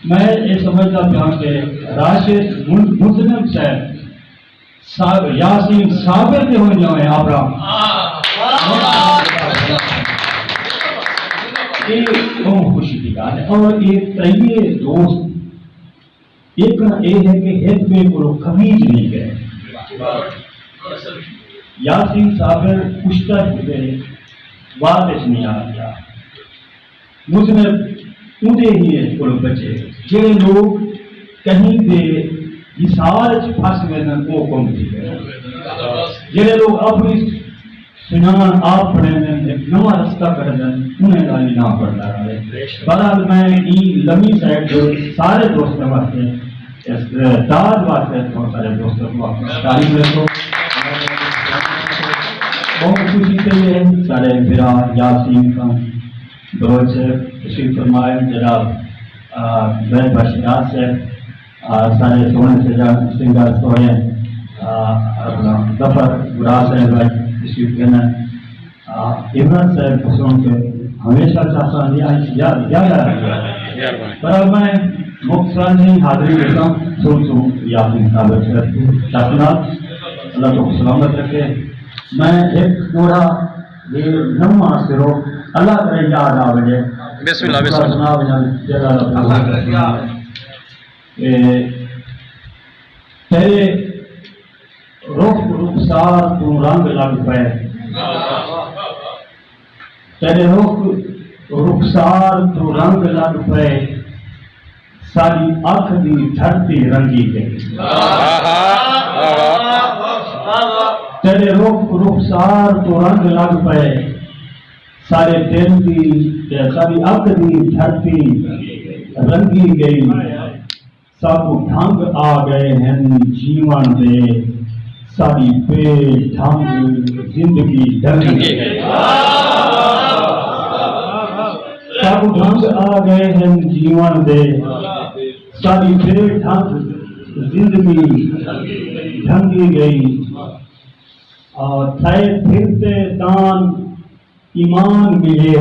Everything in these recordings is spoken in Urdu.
میں یہ سمجھتا ہوں کہ راشد مسلم صاحب یاسین صابر کے ہو جائیں آپ بہت خوشی کی بات ہے۔ اور ایک طیبے دوست ایک یہ ہے کہ ایک میں کو خمیج نہیں گئے یاسین صابر کشتہ ہوئے واپس نہیں آ گیا مجھ میں اندے ہی کو بچے جڑے لوگ کہیں پہ حصار پھنس گئے وہ کم تھی گئے جڑے لوگ اپنی سنان آپ پڑھے ایک نواں رستہ کر دیں انہیں گالی نہ پڑھتا رہے۔ بہرحال میں لمبی سائڈ جو سارے دوستوں واسطے داد واسطے بہت سارے دوستوں کو تعلیم رکھو بہت خوشی سے ہے سارے برا یاسین کا بروج سے تشریف فرمائے جناب بہت بشیار سے سارے سونے سے سنگر سونے زفر گرا سے تشریف لینا عمران سے سن کے ہمیشہ چاہتا ہوں یاد پر میں مختصر نہیں حاضری دیتا ہوں سن یاسین صاحب سے چاہتا اللہ کو سلامت رکھے۔ میں ایک تھوڑا یہ نما سرو اللہ کرے یاد آ بجے بسم اللہ بسم اللہ تیرے رخ رخسار تو رنگ لگ پے تیرے رخ رخسار تو رنگ لگ پے ساری اکھ دی دھرتی رنگی گئی تیرے رخ رخسار تو رنگ لگ پے سارے دل کی ساری اکھ دی دھرتی رنگی گئی سب ڈھنگ آ گئے ہیں جیون دے ساری بے ڈھنگ زندگی ڈنگی گئی سب ڈھنگ آ گئے ہیں جیون دے ساری بے ڈھنگ زندگی ڈھنگی گئی اور تھے پھرتے دان ایمان ملے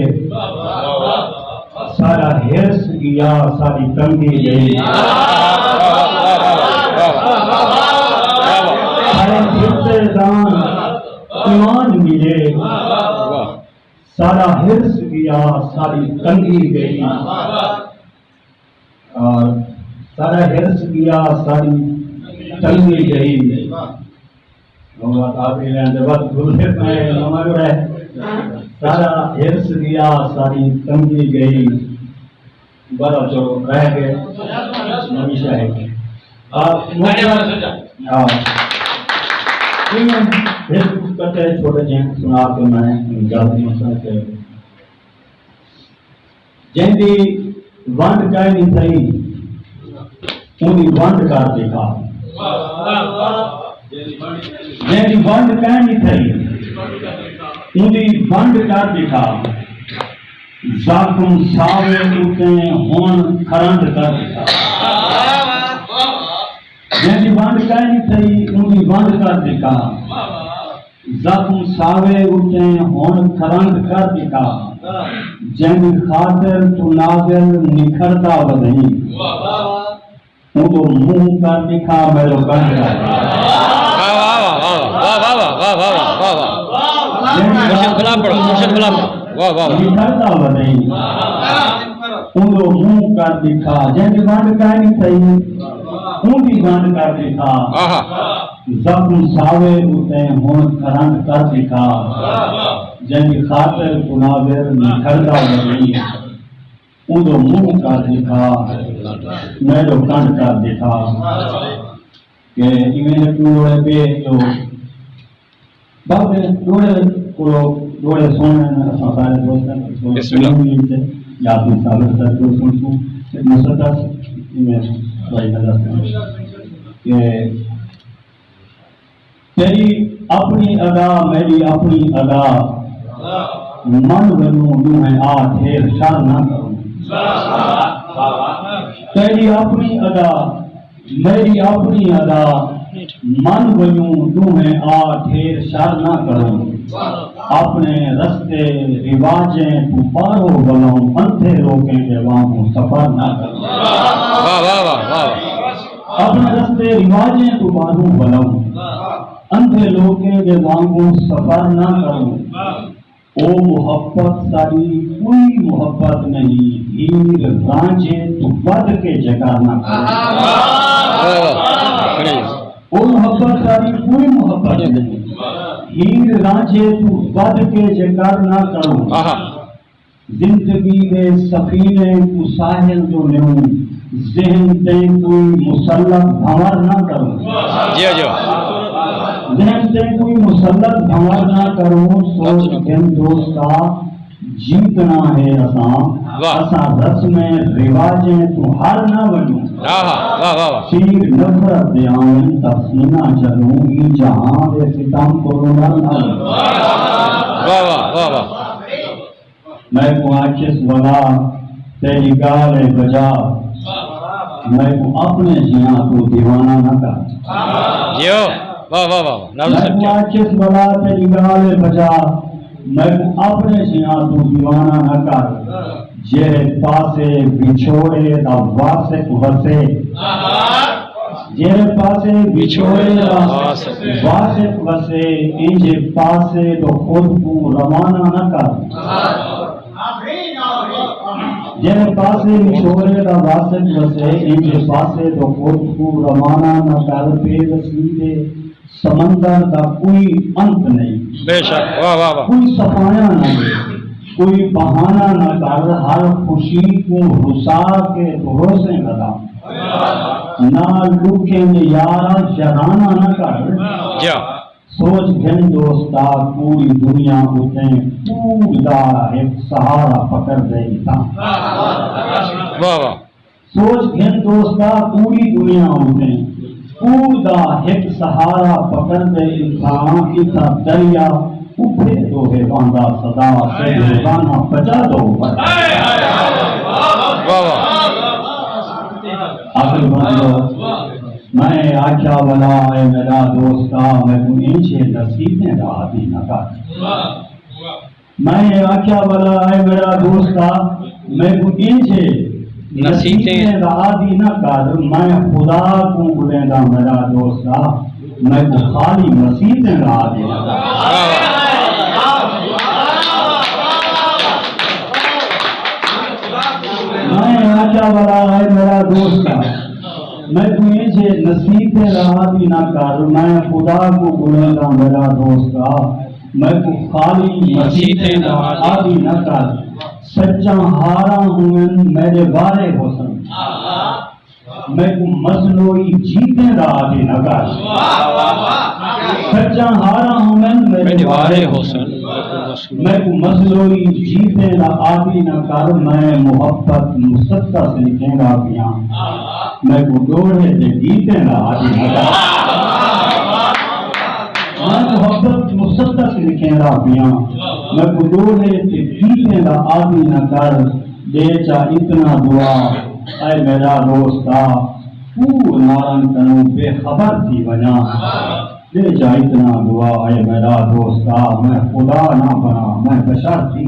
سارا ہرس گیا ساری تنگی گئی سارے پھرتے دان ایمان ملے سارا ہرس گیا ساری تنگی گئی اور سارا ہرس گیا ساری تنگی گئی سارا ہرس گیا ساری تنگی گئی بڑا جو رہ گئے ہمیشہ ہے چھوٹے جن سنا کے میں جن کی ونڈ کہہ نہیں تھی ان کی ونڈ کر دکھا جن کی ونڈ کہہ نہیں تھی ان کی ونڈ کر دکھا زخم ساوے اٹھے ہون کھرنڈ کر دکھا جن کی ونڈ کہہ نہیں تھی ان کی ونڈ کر دکھا زخم ساوے اٹھے ہون کھرنڈ کر دکھا جن خاطر تو ناظر نکھرتا بدہی ان کو منہ کر دکھا میرے کنڈ کر نکھرتا بدہی ان کو منہ کر دکھا جن کی ونڈ کہہ نہیں تھی ان کی ونڈ کر دکھا زخم ساوے اٹھے ہون کھرنڈ کر دکھا جن کی خاطر ناظر نکھرتا بدہی ان کو منہ کر دکھا میرے کنڈ کر دکھا کہ ایویں ٹوڑے پہ جو بابے ٹوڑے کو ٹوڑے سونے سارے دوست یاسین صاحب سے سنوں مسرتا میں بھائی نظر کہ تیری اپنی ادا میری اپنی ادا من بنوں یوں ہے آ ڈھیر شر نہ کروں تیری اپنی ادا میری اپنی ادا من بنوں یوں ہے آ ڈھیر شر نہ کروں اپنے رستے رواجیں تو پارو بلاؤں اندھے روکیں گے وہاں سفر نہ کروں اپنے رستے رواجیں تو پارو بلاؤں اندھے روکیں گے وہاں سفر نہ کروں او محبت ساری کوئی محبت نہیں ہیر رانجھے تو ود کے جگہ نہ کروں او محبت ساری کوئی محبت نہیں ہیر رانجھے تو ود کے جگہ نہ کروں زندگی میں سفینے تو ساحل تو لوں ذہن تے کوئی مسلط بھنور نہ کروں ذہن تے کوئی مسلط بھنور نہ کروں سوچ دن دوستا جیتنا ہے اساں رسم رواجیں تو ہر نہ بنوں تیر نفرت دے آئیں تفسینہ چلوں ای جہاں دے ستم کرونا نہ میں کو آچس ولا تیری گال بجا میں کو اپنے جیاں تو دیوانہ نہ کر میں کو آچس ولا تیری گال بجا میں کو اپنے جیاں تو دیوانہ نہ کر جہے پاسے بچھوڑے دا واسق وسے جہے پاسے بچھوڑے دا واسق وسے انجے پاسے تو خود کو روانہ نہ کر جہے پاسے بچھوڑے دا واسق وسے انجے پاسے تو خود کو روانہ نہ کر بے وسیلے سمندر دا کوئی انت نہیں بے شک کوئی صفایا نہیں کوئی بہانہ نہ کر ہر خوشی کو رسا کے بھروسے لگا نہ لکھے میں یارا جرانہ نہ کر سوچ گھن دوستا پوری دنیا ہوتے پورا ایک سہارا پکڑ دے تا سوچ گھن دوستا پوری دنیا ہوتے پورا ایک سہارا پکڑ دے انسان اتنا دریا اپنے دو ہے باندھا صدا سے روزانہ بچا دو آخر بندو میں آکھا والا اے میرا دوستا میں کو انچے نصیبیں رہا بھی نہ کر میں آکھا والا اے میرا دوستا میں کو انچے نصیبیں رہا بھی نہ کر میں خدا کو بلیندا میرا دوستا میں کو خالی نصیبیں رہا بھی نہ کر میں آکھا والا ہے میرا دوست میں تمہیں سے نصیب رہا بھی نہ کر میں خدا کو بولے گا میرا دوست میں کو خالی نصیب رہا بھی نہ کر سچا ہارا ہوں میرے وارے حسن میں کو مظلوئی جیتے رہا بھی نہ کر سچا ہارا ہوں میرے وارے حسن میں کو مظلوئی جیتے رہا بھی نہ کر میں محبت مصدہ سے لکھیں گا بیاں میں کو ڈوڑے سے جیتے رہا بھی نہ کر میں محبت مصدہ سے لکھیں گا بیاں میں کو ڈوڑے سے جیتے رہا بھی نہ کر دے چا اتنا دعا اے میرا دوستا پور نارن کنوں بے خبر تھی وجہ دے جا اتنا دعا اے میرا دوستا میں خدا نہ بنا میں بشر تھی